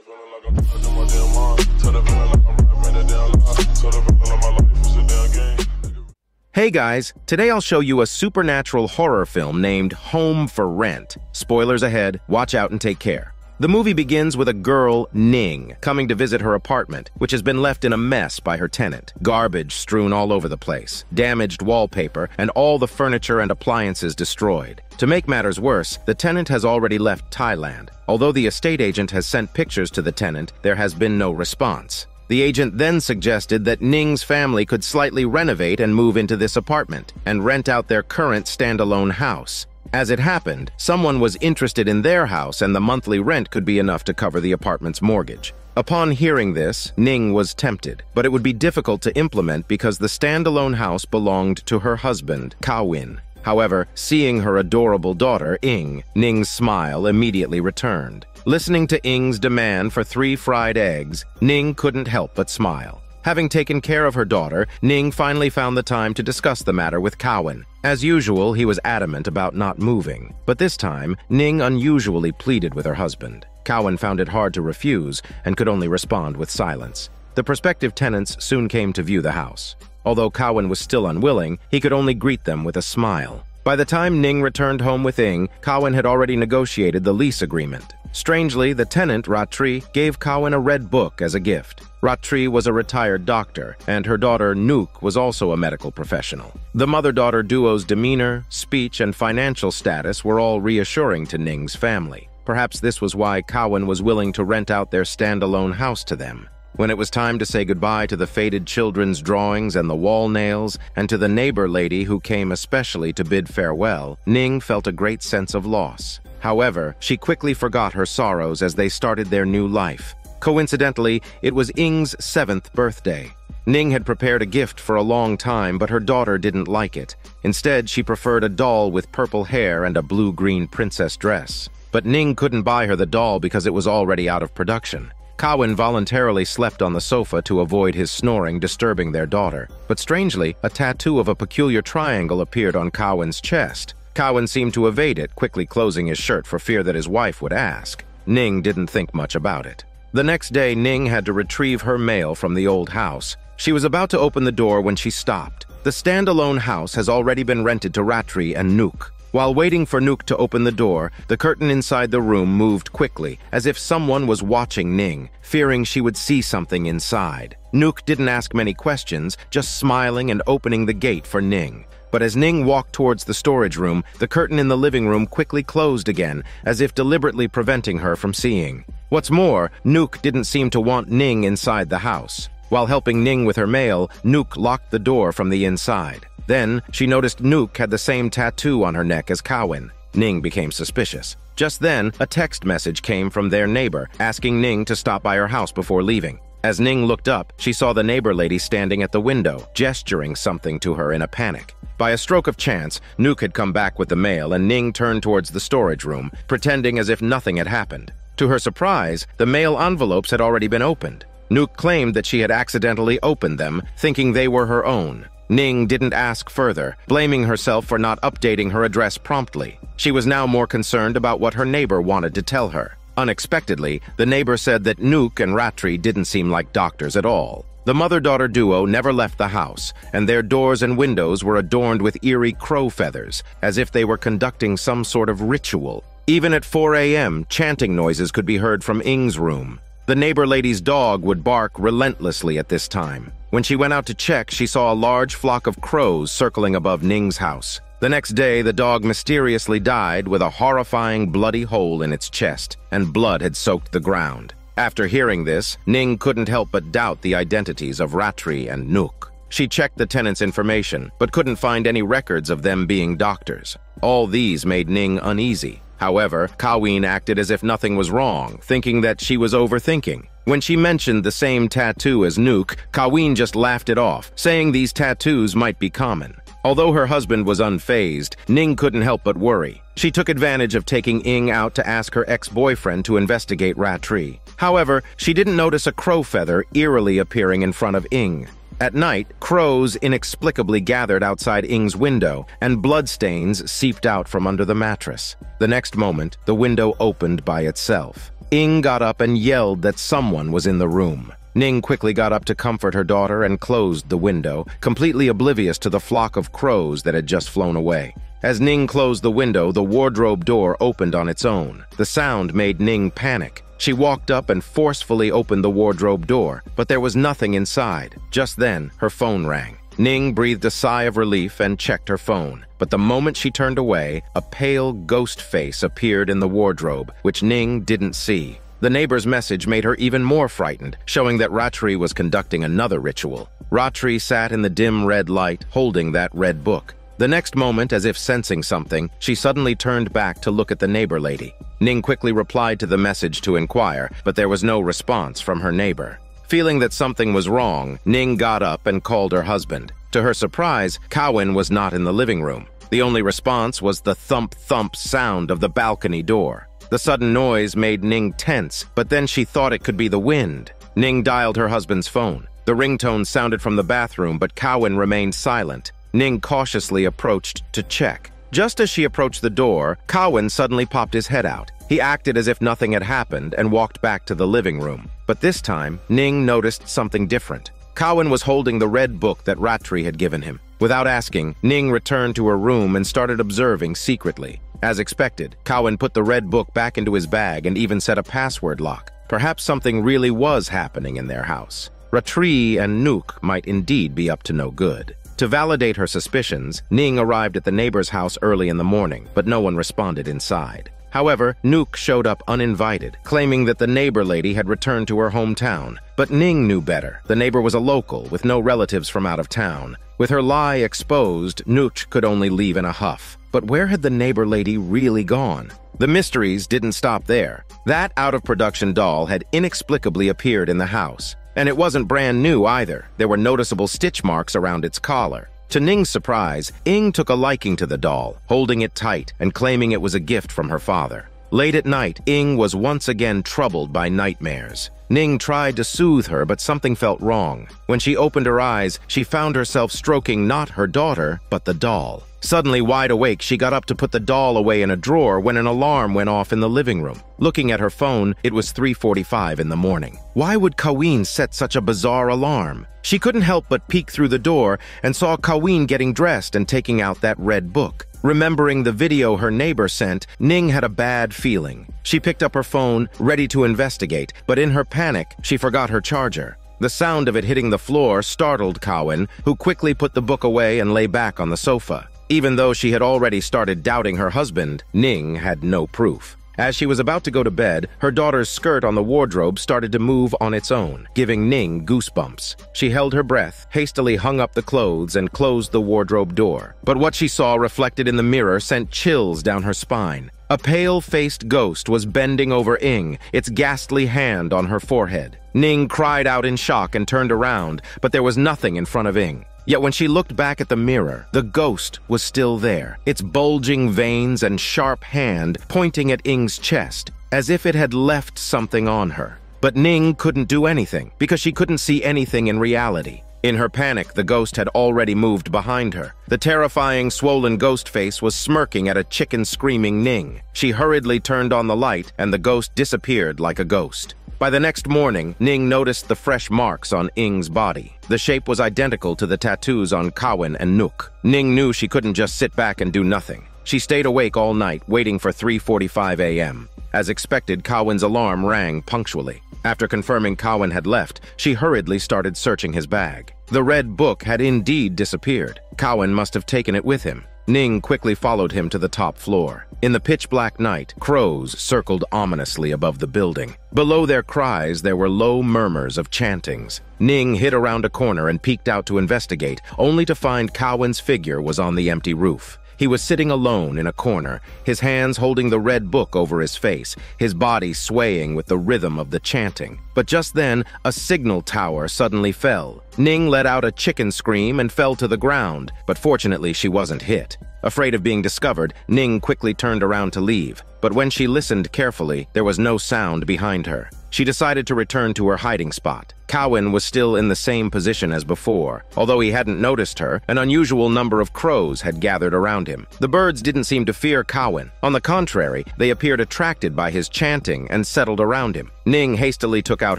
the feeling like I'm trapped in my damn mind. Tell the feeling like I'm rapping a damn lie. Tell the feeling like my life is a damn game. Hey guys, today I'll show you a supernatural horror film named Home for Rent. Spoilers ahead, watch out and take care. The movie begins with a girl, Ning, coming to visit her apartment, which has been left in a mess by her tenant. Garbage strewn all over the place, damaged wallpaper, and all the furniture and appliances destroyed. To make matters worse, the tenant has already left Thailand. Although the estate agent has sent pictures to the tenant, there has been no response. The agent then suggested that Ning's family could slightly renovate and move into this apartment and rent out their current standalone house. As it happened, someone was interested in their house and the monthly rent could be enough to cover the apartment's mortgage. Upon hearing this, Ning was tempted, but it would be difficult to implement because the standalone house belonged to her husband, Kawin. However, seeing her adorable daughter, Ing, Ning's smile immediately returned. Listening to Ing's demand for 3 fried eggs, Ning couldn't help but smile. Having taken care of her daughter, Ning finally found the time to discuss the matter with Kawin. As usual, he was adamant about not moving, but this time, Ning unusually pleaded with her husband. Kawin found it hard to refuse and could only respond with silence. The prospective tenants soon came to view the house. Although Kawin was still unwilling, he could only greet them with a smile. By the time Ning returned home with Ing, Kawin had already negotiated the lease agreement. Strangely, the tenant, Ratri, gave Kawin a red book as a gift. Ratri was a retired doctor, and her daughter, Nuk, was also a medical professional. The mother-daughter duo's demeanor, speech, and financial status were all reassuring to Ning's family. Perhaps this was why Kawin was willing to rent out their standalone house to them. When it was time to say goodbye to the faded children's drawings and the wall nails, and to the neighbor lady who came especially to bid farewell, Ning felt a great sense of loss. However, she quickly forgot her sorrows as they started their new life. Coincidentally, it was Ing's 7th birthday. Ning had prepared a gift for a long time, but her daughter didn't like it. Instead, she preferred a doll with purple hair and a blue-green princess dress. But Ning couldn't buy her the doll because it was already out of production. Kawin voluntarily slept on the sofa to avoid his snoring disturbing their daughter. But strangely, a tattoo of a peculiar triangle appeared on Kawin's chest. Kawin seemed to evade it, quickly closing his shirt for fear that his wife would ask. Ning didn't think much about it. The next day, Ning had to retrieve her mail from the old house. She was about to open the door when she stopped. The standalone house has already been rented to Ratri and Nuk. While waiting for Nuk to open the door, the curtain inside the room moved quickly, as if someone was watching Ning, fearing she would see something inside. Nuk didn't ask many questions, just smiling and opening the gate for Ning. But as Ning walked towards the storage room, the curtain in the living room quickly closed again, as if deliberately preventing her from seeing. What's more, Nuk didn't seem to want Ning inside the house. While helping Ning with her mail, Nuk locked the door from the inside. Then, she noticed Nuk had the same tattoo on her neck as Kawin. Ning became suspicious. Just then, a text message came from their neighbor, asking Ning to stop by her house before leaving. As Ning looked up, she saw the neighbor lady standing at the window, gesturing something to her in a panic. By a stroke of chance, Nuk had come back with the mail and Ning turned towards the storage room, pretending as if nothing had happened. To her surprise, the mail envelopes had already been opened. Nuk claimed that she had accidentally opened them, thinking they were her own. Ning didn't ask further, blaming herself for not updating her address promptly. She was now more concerned about what her neighbor wanted to tell her. Unexpectedly, the neighbor said that Nuk and Ratri didn't seem like doctors at all. The mother-daughter duo never left the house, and their doors and windows were adorned with eerie crow feathers, as if they were conducting some sort of ritual. Even at 4 a.m., chanting noises could be heard from Ing's room. The neighbor lady's dog would bark relentlessly at this time. When she went out to check, she saw a large flock of crows circling above Ning's house. The next day, the dog mysteriously died with a horrifying bloody hole in its chest, and blood had soaked the ground. After hearing this, Ning couldn't help but doubt the identities of Ratri and Nuk. She checked the tenants' information, but couldn't find any records of them being doctors. All these made Ning uneasy. However, Kawin acted as if nothing was wrong, thinking that she was overthinking. When she mentioned the same tattoo as Nuk, Kawin just laughed it off, saying these tattoos might be common. Although her husband was unfazed, Ning couldn't help but worry. She took advantage of taking Ing out to ask her ex-boyfriend to investigate Ratri. However, she didn't notice a crow feather eerily appearing in front of Ing. At night, crows inexplicably gathered outside Ing's window, and bloodstains seeped out from under the mattress. The next moment, the window opened by itself. Ing got up and yelled that someone was in the room. Ning quickly got up to comfort her daughter and closed the window, completely oblivious to the flock of crows that had just flown away. As Ning closed the window, the wardrobe door opened on its own. The sound made Ning panic. She walked up and forcefully opened the wardrobe door, but there was nothing inside. Just then, her phone rang. Ning breathed a sigh of relief and checked her phone. But the moment she turned away, a pale ghost face appeared in the wardrobe, which Ning didn't see. The neighbor's message made her even more frightened, showing that Ratri was conducting another ritual. Ratri sat in the dim red light, holding that red book. The next moment, as if sensing something, she suddenly turned back to look at the neighbor lady. Ning quickly replied to the message to inquire, but there was no response from her neighbor. Feeling that something was wrong, Ning got up and called her husband. To her surprise, Cowan was not in the living room. The only response was the thump-thump sound of the balcony door. The sudden noise made Ning tense, but then she thought it could be the wind. Ning dialed her husband's phone. The ringtone sounded from the bathroom, but Cowan remained silent. Ning cautiously approached to check. Just as she approached the door, Cowan suddenly popped his head out. He acted as if nothing had happened and walked back to the living room. But this time, Ning noticed something different. Cowan was holding the red book that Ratri had given him. Without asking, Ning returned to her room and started observing secretly. As expected, Cowan put the red book back into his bag and even set a password lock. Perhaps something really was happening in their house. Ratri and Nook might indeed be up to no good. To validate her suspicions, Ning arrived at the neighbor's house early in the morning, but no one responded inside. However, Nook showed up uninvited, claiming that the neighbor lady had returned to her hometown. But Ning knew better. The neighbor was a local, with no relatives from out of town. With her lie exposed, Nook could only leave in a huff. But where had the neighbor lady really gone? The mysteries didn't stop there. That out-of-production doll had inexplicably appeared in the house. And it wasn't brand new either. There were noticeable stitch marks around its collar. To Ning's surprise, Ing took a liking to the doll, holding it tight and claiming it was a gift from her father. Late at night, Ing was once again troubled by nightmares. Ning tried to soothe her, but something felt wrong. When she opened her eyes, she found herself stroking not her daughter, but the doll. Suddenly wide awake, she got up to put the doll away in a drawer when an alarm went off in the living room. Looking at her phone, it was 3:45 in the morning. Why would Kaween set such a bizarre alarm? She couldn't help but peek through the door and saw Kaween getting dressed and taking out that red book. Remembering the video her neighbor sent, Ning had a bad feeling. She picked up her phone, ready to investigate, but in her panic, she forgot her charger. The sound of it hitting the floor startled Cowan, who quickly put the book away and lay back on the sofa. Even though she had already started doubting her husband, Ning had no proof. As she was about to go to bed, her daughter's skirt on the wardrobe started to move on its own, giving Ning goosebumps. She held her breath, hastily hung up the clothes, and closed the wardrobe door. But what she saw reflected in the mirror sent chills down her spine. A pale-faced ghost was bending over Ing, its ghastly hand on her forehead. Ning cried out in shock and turned around, but there was nothing in front of Ing. Yet when she looked back at the mirror, the ghost was still there, its bulging veins and sharp hand pointing at Ing's chest, as if it had left something on her. But Ning couldn't do anything, because she couldn't see anything in reality. In her panic, the ghost had already moved behind her. The terrifying, swollen ghost face was smirking at a chicken screaming Ning. She hurriedly turned on the light, and the ghost disappeared like a ghost. By the next morning, Ning noticed the fresh marks on Ing's body. The shape was identical to the tattoos on Cowan and Nook. Ning knew she couldn't just sit back and do nothing. She stayed awake all night, waiting for 3:45 a.m. As expected, Cowan's alarm rang punctually. After confirming Cowan had left, she hurriedly started searching his bag. The red book had indeed disappeared. Cowan must have taken it with him. Ning quickly followed him to the top floor. In the pitch-black night, crows circled ominously above the building. Below their cries, there were low murmurs of chantings. Ning hid around a corner and peeked out to investigate, only to find Cowan's figure was on the empty roof. He was sitting alone in a corner, his hands holding the red book over his face, his body swaying with the rhythm of the chanting. But just then, a signal tower suddenly fell. Ning let out a chicken scream and fell to the ground, but fortunately she wasn't hit. Afraid of being discovered, Ning quickly turned around to leave. But when she listened carefully, there was no sound behind her. She decided to return to her hiding spot. Cowan was still in the same position as before. Although he hadn't noticed her, an unusual number of crows had gathered around him. The birds didn't seem to fear Cowan. On the contrary, they appeared attracted by his chanting and settled around him. Ning hastily took out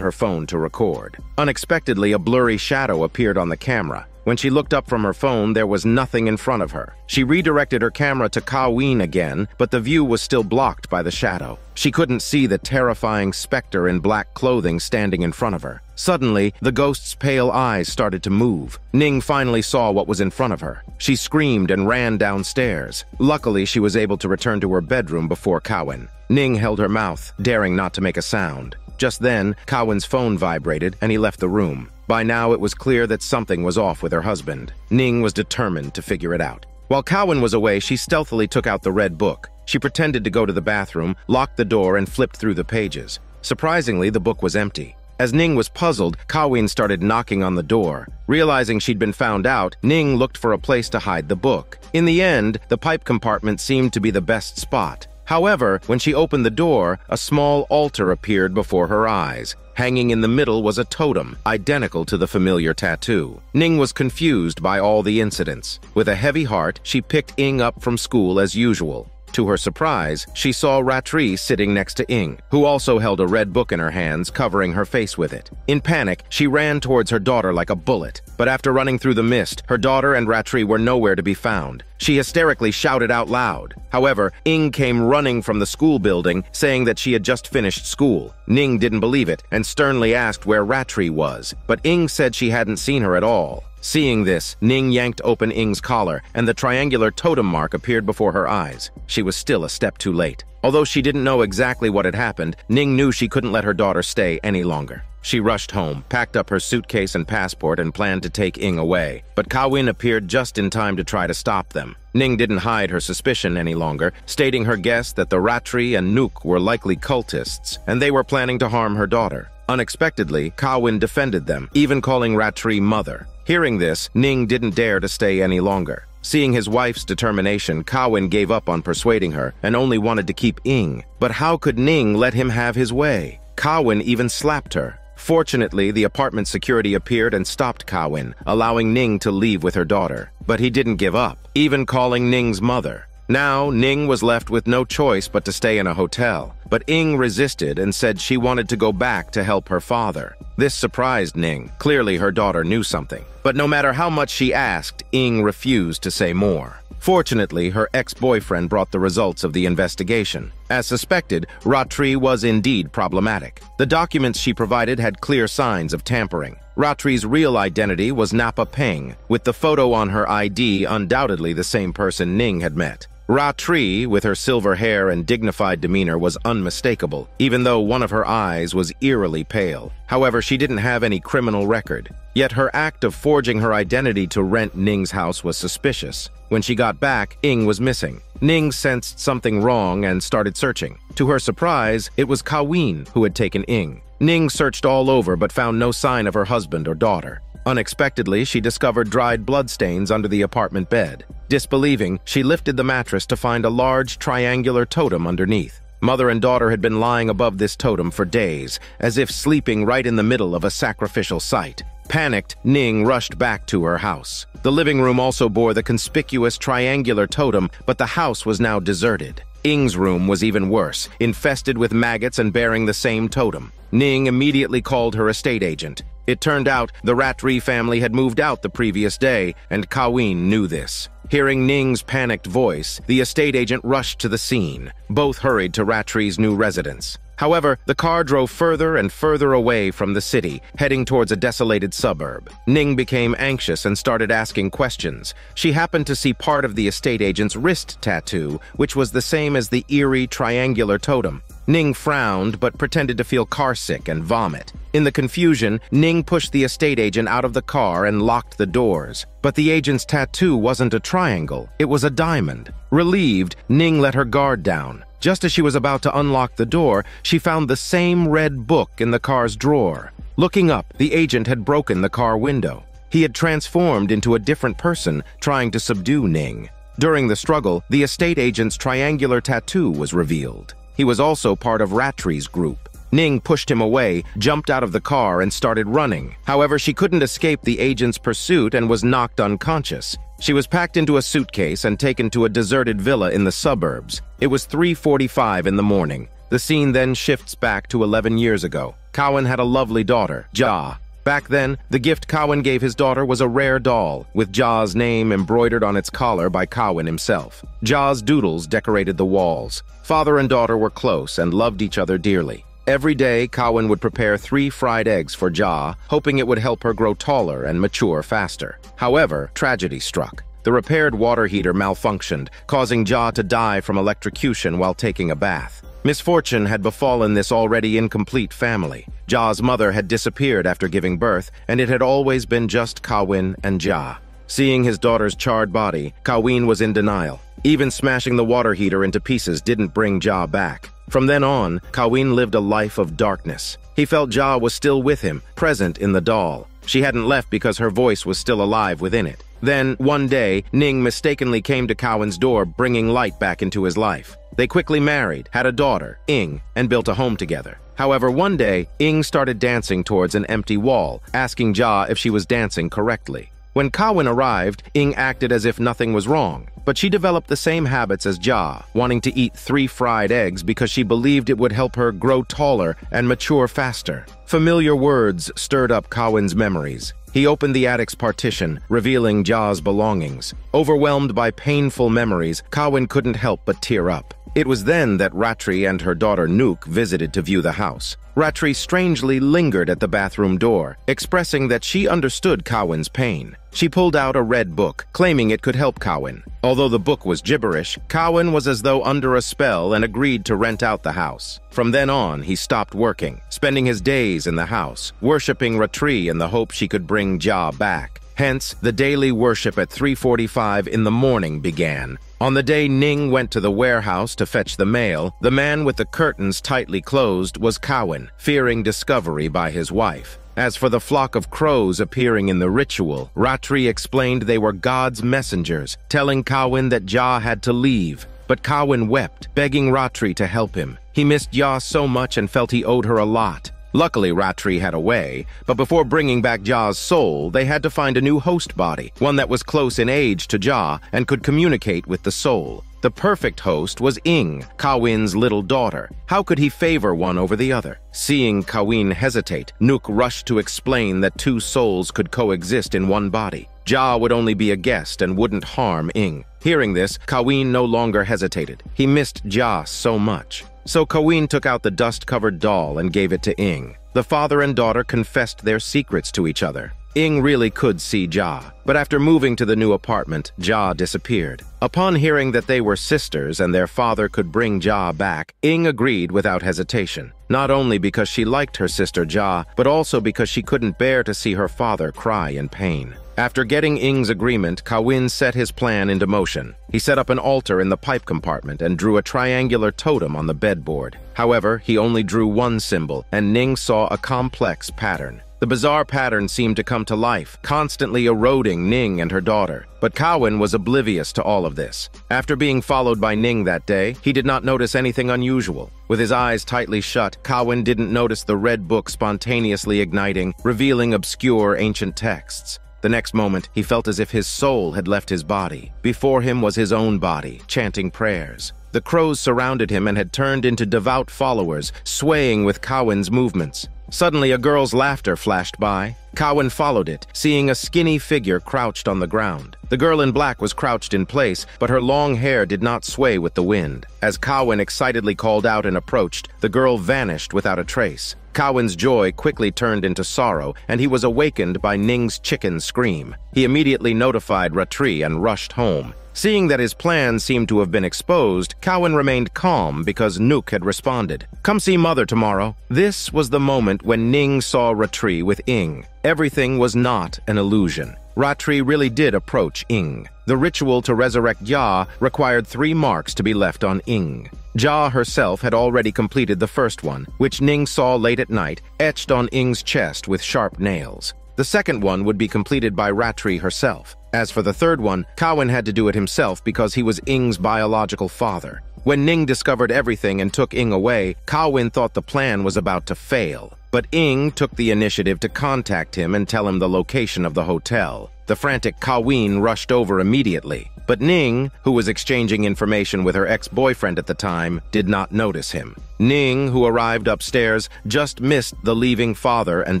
her phone to record. Unexpectedly, a blurry shadow appeared on the camera. When she looked up from her phone, there was nothing in front of her. She redirected her camera to Cowan again, but the view was still blocked by the shadow. She couldn't see the terrifying specter in black clothing standing in front of her. Suddenly, the ghost's pale eyes started to move. Ning finally saw what was in front of her. She screamed and ran downstairs. Luckily, she was able to return to her bedroom before Cowan. Ning held her mouth, daring not to make a sound. Just then, Cowan's phone vibrated and he left the room. By now, it was clear that something was off with her husband. Ning was determined to figure it out. While Cowan was away, she stealthily took out the red book. She pretended to go to the bathroom, locked the door, and flipped through the pages. Surprisingly, the book was empty. As Ning was puzzled, Cowan started knocking on the door. Realizing she'd been found out, Ning looked for a place to hide the book. In the end, the pipe compartment seemed to be the best spot. However, when she opened the door, a small altar appeared before her eyes. Hanging in the middle was a totem, identical to the familiar tattoo. Ning was confused by all the incidents. With a heavy heart, she picked Ing up from school as usual. To her surprise, she saw Ratri sitting next to Ing, who also held a red book in her hands, covering her face with it. In panic, she ran towards her daughter like a bullet. But after running through the mist, her daughter and Ratri were nowhere to be found. She hysterically shouted out loud. However, Ing came running from the school building, saying that she had just finished school. Ning didn't believe it and sternly asked where Ratri was, but Ing said she hadn't seen her at all. Seeing this, Ning yanked open Ing's collar, and the triangular totem mark appeared before her eyes. She was still a step too late. Although she didn't know exactly what had happened, Ning knew she couldn't let her daughter stay any longer. She rushed home, packed up her suitcase and passport, and planned to take Ing away. But Cowan appeared just in time to try to stop them. Ning didn't hide her suspicion any longer, stating her guess that the Ratri and Nuk were likely cultists, and they were planning to harm her daughter. Unexpectedly, Cowan defended them, even calling Ratri mother. Hearing this, Ning didn't dare to stay any longer. Seeing his wife's determination, Cowan gave up on persuading her and only wanted to keep Ing. But how could Ning let him have his way? Cowan even slapped her. Fortunately, the apartment security appeared and stopped Cowan, allowing Ning to leave with her daughter. But he didn't give up, even calling Ning's mother. Now, Ning was left with no choice but to stay in a hotel. But Ing resisted and said she wanted to go back to help her father. This surprised Ning. Clearly, her daughter knew something. But no matter how much she asked, Ing refused to say more. Fortunately, her ex-boyfriend brought the results of the investigation. As suspected, Ratri was indeed problematic. The documents she provided had clear signs of tampering. Ratri's real identity was Napa Peng, with the photo on her ID undoubtedly the same person Ning had met. Ratri, with her silver hair and dignified demeanor, was unmistakable, even though one of her eyes was eerily pale. However, she didn't have any criminal record. Yet her act of forging her identity to rent Ning's house was suspicious. When she got back, Ing was missing. Ning sensed something wrong and started searching. To her surprise, it was Cowan who had taken Ing. Ning searched all over but found no sign of her husband or daughter. Unexpectedly, she discovered dried bloodstains under the apartment bed. Disbelieving, she lifted the mattress to find a large triangular totem underneath. Mother and daughter had been lying above this totem for days, as if sleeping right in the middle of a sacrificial site. Panicked, Ning rushed back to her house. The living room also bore the conspicuous triangular totem, but the house was now deserted. Ing's room was even worse, infested with maggots and bearing the same totem. Ning immediately called her estate agent. It turned out the Ratri family had moved out the previous day, and Cowan knew this. Hearing Ning's panicked voice, the estate agent rushed to the scene. Both hurried to Ratri's new residence. However, the car drove further and further away from the city, heading towards a desolated suburb. Ning became anxious and started asking questions. She happened to see part of the estate agent's wrist tattoo, which was the same as the eerie triangular totem. Ning frowned but pretended to feel carsick and vomit. In the confusion, Ning pushed the estate agent out of the car and locked the doors. But the agent's tattoo wasn't a triangle, it was a diamond. Relieved, Ning let her guard down. Just as she was about to unlock the door, she found the same red book in the car's drawer. Looking up, the agent had broken the car window. He had transformed into a different person, trying to subdue Ning. During the struggle, the estate agent's triangular tattoo was revealed. He was also part of Ratri's group. Ning pushed him away, jumped out of the car, and started running. However, she couldn't escape the agent's pursuit and was knocked unconscious. She was packed into a suitcase and taken to a deserted villa in the suburbs. It was 3:45 in the morning. The scene then shifts back to 11 years ago. Cowan had a lovely daughter, Ja. Back then, the gift Cowan gave his daughter was a rare doll, with Ja's name embroidered on its collar by Cowan himself. Ja's doodles decorated the walls. Father and daughter were close and loved each other dearly. Every day, Cowan would prepare 3 fried eggs for Ja, hoping it would help her grow taller and mature faster. However, tragedy struck. The repaired water heater malfunctioned, causing Ja to die from electrocution while taking a bath. Misfortune had befallen this already incomplete family. Ja's mother had disappeared after giving birth, and it had always been just Cowan and Ja. Seeing his daughter's charred body, Cowan was in denial. Even smashing the water heater into pieces didn't bring Ja back. From then on, Cowan lived a life of darkness. He felt Ja was still with him, present in the doll. She hadn't left because her voice was still alive within it. Then, one day, Ning mistakenly came to Cowan's door, bringing light back into his life. They quickly married, had a daughter, Ing, and built a home together. However, one day, Ing started dancing towards an empty wall, asking Ja if she was dancing correctly. When Cowan arrived, Ing acted as if nothing was wrong, but she developed the same habits as Ja, wanting to eat 3 fried eggs because she believed it would help her grow taller and mature faster. Familiar words stirred up Cowan's memories. He opened the attic's partition, revealing Ja's belongings. Overwhelmed by painful memories, Cowan couldn't help but tear up. It was then that Ratri and her daughter Nook visited to view the house. Ratri strangely lingered at the bathroom door, expressing that she understood Cowan's pain. She pulled out a red book, claiming it could help Cowan. Although the book was gibberish, Cowan was as though under a spell and agreed to rent out the house. From then on, he stopped working, spending his days in the house, worshipping Ratri in the hope she could bring Ja back. Hence, the daily worship at 3:45 in the morning began. On the day Ning went to the warehouse to fetch the mail, the man with the curtains tightly closed was Cowan, fearing discovery by his wife. As for the flock of crows appearing in the ritual, Ratri explained they were God's messengers, telling Cowan that Ja had to leave. But Cowan wept, begging Ratri to help him. He missed Ja so much and felt he owed her a lot. Luckily, Ratri had a way, but before bringing back Ja's soul, they had to find a new host body, one that was close in age to Ja and could communicate with the soul. The perfect host was Ing, Cowan's little daughter. How could he favor one over the other? Seeing Cowan hesitate, Nook rushed to explain that 2 souls could coexist in one body. Ja would only be a guest and wouldn't harm Ing. Hearing this, Cowan no longer hesitated. He missed Ja so much. So Cowan took out the dust-covered doll and gave it to Ing. The father and daughter confessed their secrets to each other. Ing really could see Ja, but after moving to the new apartment, Ja disappeared. Upon hearing that they were sisters and their father could bring Ja back, Ing agreed without hesitation. Not only because she liked her sister Ja, but also because she couldn't bear to see her father cry in pain. After getting Ing's agreement, Cowan set his plan into motion. He set up an altar in the pipe compartment and drew a triangular totem on the bedboard. However, he only drew one symbol, and Ning saw a complex pattern. The bizarre pattern seemed to come to life, constantly eroding Ning and her daughter. But Cowan was oblivious to all of this. After being followed by Ning that day, he did not notice anything unusual. With his eyes tightly shut, Cowan didn't notice the red book spontaneously igniting, revealing obscure ancient texts. The next moment, he felt as if his soul had left his body. Before him was his own body, chanting prayers. The crows surrounded him and had turned into devout followers, swaying with Cowan's movements. Suddenly, a girl's laughter flashed by. Cowan followed it, seeing a skinny figure crouched on the ground. The girl in black was crouched in place, but her long hair did not sway with the wind. As Cowan excitedly called out and approached, the girl vanished without a trace. Cowan's joy quickly turned into sorrow, and he was awakened by Ning's chicken scream. He immediately notified Ratri and rushed home. Seeing that his plan seemed to have been exposed, Cowan remained calm because Nook had responded. "Come see Mother tomorrow." This was the moment when Ning saw Ratri with Ing. Everything was not an illusion. Ratri really did approach Ing. The ritual to resurrect Ja required 3 marks to be left on Ing. Ja herself had already completed the first one, which Ning saw late at night, etched on Ing's chest with sharp nails. The second one would be completed by Ratri herself. As for the third one, Cowan had to do it himself because he was Ing's biological father. When Ning discovered everything and took Ing away, Kawin thought the plan was about to fail. But Ing took the initiative to contact him and tell him the location of the hotel. The frantic Kawin rushed over immediately, but Ning, who was exchanging information with her ex-boyfriend at the time, did not notice him. Ning, who arrived upstairs, just missed the leaving father and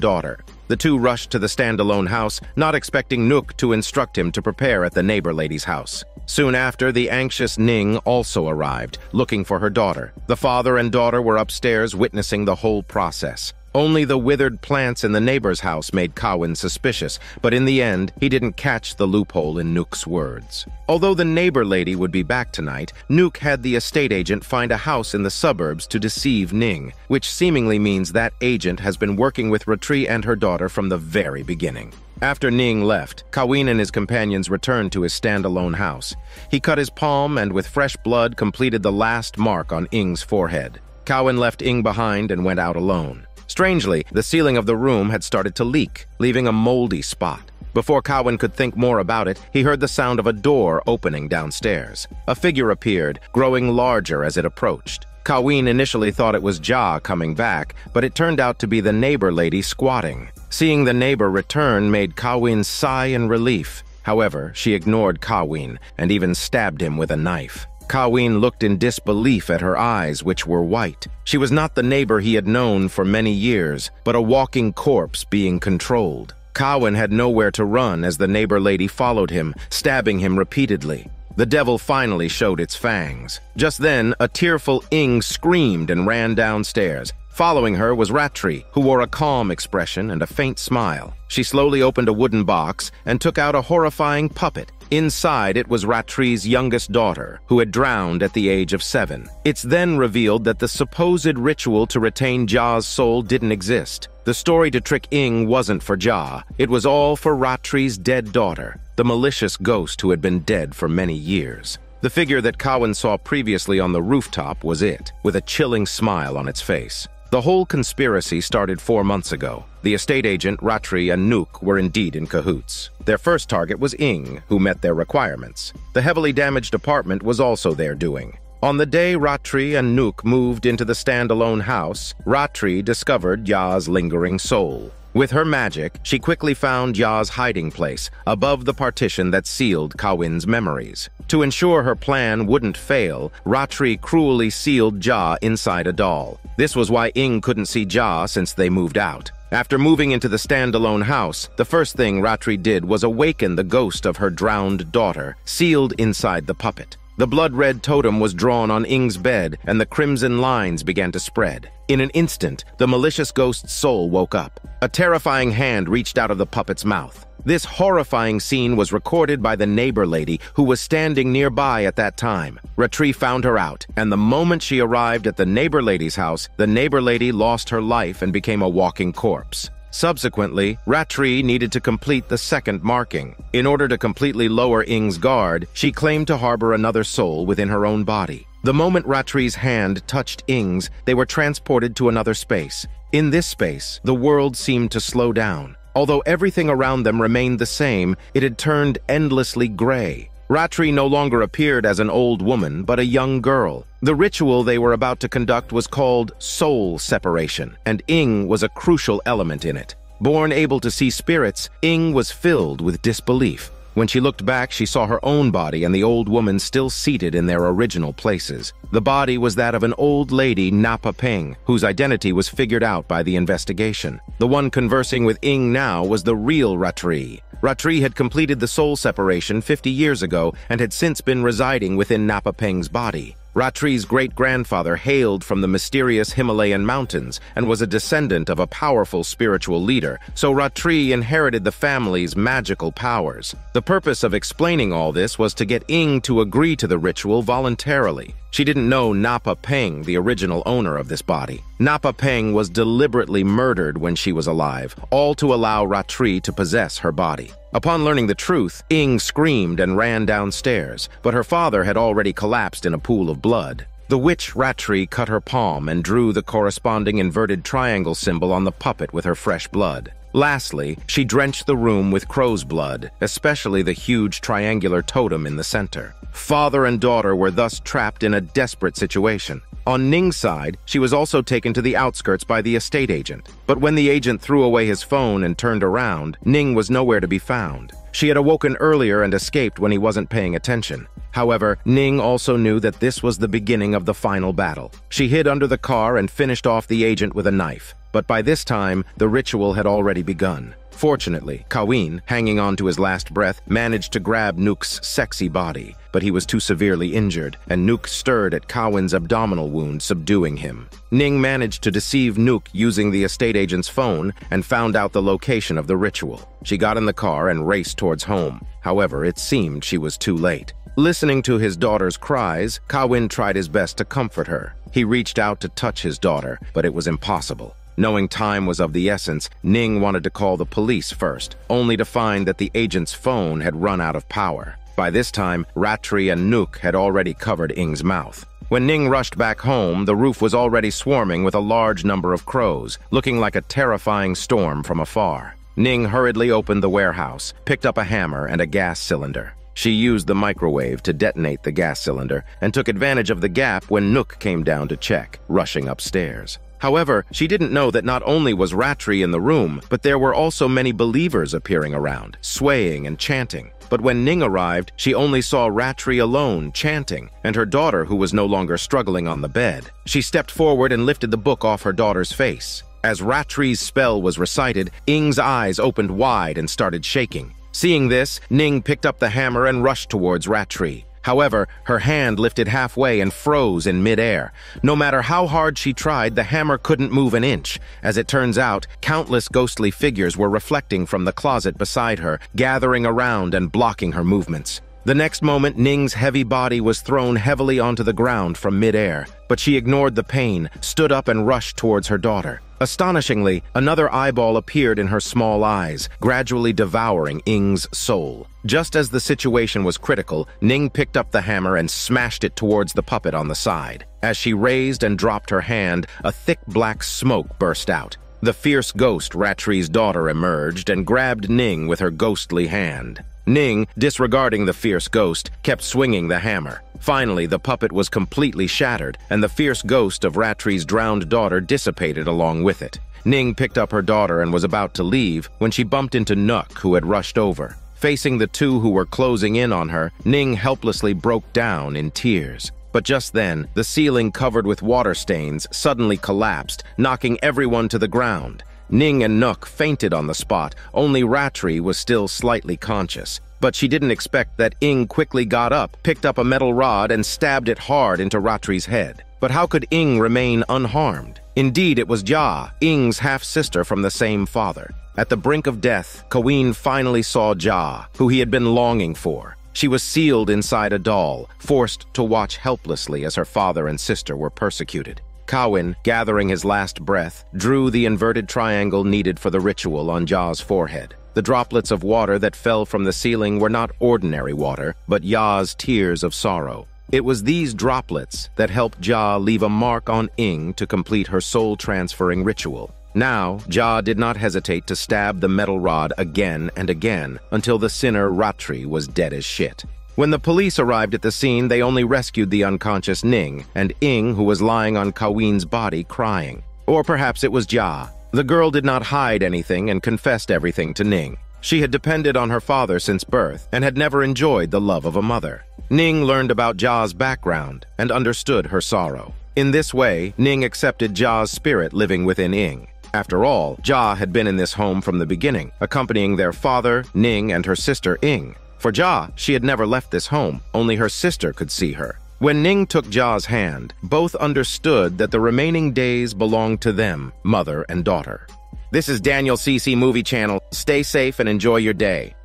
daughter. The two rushed to the standalone house, not expecting Nook to instruct him to prepare at the neighbor lady's house. Soon after, the anxious Ning also arrived, looking for her daughter. The father and daughter were upstairs witnessing the whole process. Only the withered plants in the neighbor's house made Kawin suspicious, but in the end, he didn't catch the loophole in Nook's words. Although the neighbor lady would be back tonight, Nook had the estate agent find a house in the suburbs to deceive Ning, which seemingly means that agent has been working with Ratri and her daughter from the very beginning. After Ning left, Kawin and his companions returned to his standalone house. He cut his palm and with fresh blood completed the last mark on Ing's forehead. Kawin left Ing behind and went out alone. Strangely, the ceiling of the room had started to leak, leaving a moldy spot. Before Kawin could think more about it, he heard the sound of a door opening downstairs. A figure appeared, growing larger as it approached. Kawin initially thought it was Ja coming back, but it turned out to be the neighbor lady squatting. Seeing the neighbor return made Kawin sigh in relief. However, she ignored Kawin and even stabbed him with a knife. Kawin looked in disbelief at her eyes, which were white. She was not the neighbor he had known for many years, but a walking corpse being controlled. Kawin had nowhere to run as the neighbor lady followed him, stabbing him repeatedly. The devil finally showed its fangs. Just then, a tearful Ing screamed and ran downstairs. Following her was Ratri, who wore a calm expression and a faint smile. She slowly opened a wooden box and took out a horrifying puppet. Inside it was Ratri's youngest daughter, who had drowned at the age of 7. It's then revealed that the supposed ritual to retain Ja's soul didn't exist. The story to trick Ing wasn't for Ja, it was all for Ratri's dead daughter, the malicious ghost who had been dead for many years. The figure that Kawin saw previously on the rooftop was it, with a chilling smile on its face. The whole conspiracy started 4 months ago. The estate agent, Ratri, and Nook were indeed in cahoots. Their first target was Ing, who met their requirements. The heavily damaged apartment was also their doing. On the day Ratri and Nook moved into the standalone house, Ratri discovered Ya's lingering soul. With her magic, she quickly found Ya's hiding place, above the partition that sealed Kawin's memories. To ensure her plan wouldn't fail, Ratri cruelly sealed Ja inside a doll. This was why Ing couldn't see Ja since they moved out. After moving into the standalone house, the first thing Ratri did was awaken the ghost of her drowned daughter, sealed inside the puppet. The blood-red totem was drawn on Ing's bed, and the crimson lines began to spread. In an instant, the malicious ghost's soul woke up. A terrifying hand reached out of the puppet's mouth. This horrifying scene was recorded by the neighbor lady, who was standing nearby at that time. Ratri found her out, and the moment she arrived at the neighbor lady's house, the neighbor lady lost her life and became a walking corpse. Subsequently, Ratri needed to complete the second marking. In order to completely lower Ing's guard, she claimed to harbor another soul within her own body. The moment Ratri's hand touched Ing's, they were transported to another space. In this space, the world seemed to slow down. Although everything around them remained the same, it had turned endlessly gray. Ratri no longer appeared as an old woman, but a young girl. The ritual they were about to conduct was called soul separation, and Ing was a crucial element in it. Born able to see spirits, Ing was filled with disbelief. When she looked back, she saw her own body and the old woman still seated in their original places. The body was that of an old lady, Napa Peng, whose identity was figured out by the investigation. The one conversing with Ing now was the real Ratri. Ratri had completed the soul separation 50 years ago and had since been residing within Napa Peng's body. Ratri's great-grandfather hailed from the mysterious Himalayan mountains and was a descendant of a powerful spiritual leader, so Ratri inherited the family's magical powers. The purpose of explaining all this was to get Ing to agree to the ritual voluntarily. She didn't know Napa Peng, the original owner of this body. Napa Peng was deliberately murdered when she was alive, all to allow Ratri to possess her body. Upon learning the truth, Ing screamed and ran downstairs, but her father had already collapsed in a pool of blood. The witch Ratri cut her palm and drew the corresponding inverted triangle symbol on the puppet with her fresh blood. Lastly, she drenched the room with crow's blood, especially the huge triangular totem in the center. Father and daughter were thus trapped in a desperate situation. On Ning's side, she was also taken to the outskirts by the estate agent. But when the agent threw away his phone and turned around, Ning was nowhere to be found. She had awoken earlier and escaped when he wasn't paying attention. However, Ning also knew that this was the beginning of the final battle. She hid under the car and finished off the agent with a knife. But by this time, the ritual had already begun. Fortunately, Kawin, hanging on to his last breath, managed to grab Nook's sexy body, but he was too severely injured, and Nook stirred at Kawin's abdominal wound, subduing him. Ning managed to deceive Nook using the estate agent's phone and found out the location of the ritual. She got in the car and raced towards home. However, it seemed she was too late. Listening to his daughter's cries, Kawin tried his best to comfort her. He reached out to touch his daughter, but it was impossible. Knowing time was of the essence, Ning wanted to call the police first, only to find that the agent's phone had run out of power. By this time, Ratri and Nook had already covered Ing's mouth. When Ning rushed back home, the roof was already swarming with a large number of crows, looking like a terrifying storm from afar. Ning hurriedly opened the warehouse, picked up a hammer and a gas cylinder. She used the microwave to detonate the gas cylinder and took advantage of the gap when Nook came down to check, rushing upstairs. However, she didn't know that not only was Ratri in the room, but there were also many believers appearing around, swaying and chanting. But when Ning arrived, she only saw Ratri alone, chanting, and her daughter who was no longer struggling on the bed. She stepped forward and lifted the book off her daughter's face. As Ratri's spell was recited, Ing's eyes opened wide and started shaking. Seeing this, Ning picked up the hammer and rushed towards Ratri. However, her hand lifted halfway and froze in midair. No matter how hard she tried, the hammer couldn't move an inch. As it turns out, countless ghostly figures were reflecting from the closet beside her, gathering around and blocking her movements. The next moment, Ning's heavy body was thrown heavily onto the ground from midair, but she ignored the pain, stood up and rushed towards her daughter. Astonishingly, another eyeball appeared in her small eyes, gradually devouring Ing's soul. Just as the situation was critical, Ning picked up the hammer and smashed it towards the puppet on the side. As she raised and dropped her hand, a thick black smoke burst out. The fierce ghost, Ratri's daughter, emerged and grabbed Ning with her ghostly hand. Ning, disregarding the fierce ghost, kept swinging the hammer. Finally, the puppet was completely shattered, and the fierce ghost of Ratri's drowned daughter dissipated along with it. Ning picked up her daughter and was about to leave when she bumped into Nook, who had rushed over. Facing the two who were closing in on her, Ning helplessly broke down in tears. But just then, the ceiling covered with water stains suddenly collapsed, knocking everyone to the ground. Ning and Nook fainted on the spot. Only Ratri was still slightly conscious. But she didn't expect that Ing quickly got up, picked up a metal rod, and stabbed it hard into Ratri's head. But how could Ing remain unharmed? Indeed, it was Jia, Ing's half-sister from the same father. At the brink of death, Kawin finally saw Jia, who he had been longing for. She was sealed inside a doll, forced to watch helplessly as her father and sister were persecuted. Kawin, gathering his last breath, drew the inverted triangle needed for the ritual on Ja's forehead. The droplets of water that fell from the ceiling were not ordinary water, but Ja's tears of sorrow. It was these droplets that helped Ja leave a mark on Ing to complete her soul-transferring ritual. Now, Ja did not hesitate to stab the metal rod again and again until the sinner Ratri was dead as shit. When the police arrived at the scene, they only rescued the unconscious Ning and Ing, who was lying on Kawin's body crying. Or perhaps it was Ja. The girl did not hide anything and confessed everything to Ning. She had depended on her father since birth and had never enjoyed the love of a mother. Ning learned about Ja's background and understood her sorrow. In this way, Ning accepted Ja's spirit living within Ing. After all, Ja had been in this home from the beginning, accompanying their father, Ning, and her sister Ing. For Ja, she had never left this home, only her sister could see her. When Ning took Ja's hand, both understood that the remaining days belonged to them, mother and daughter. This is Daniel CC Movie Channel. Stay safe and enjoy your day.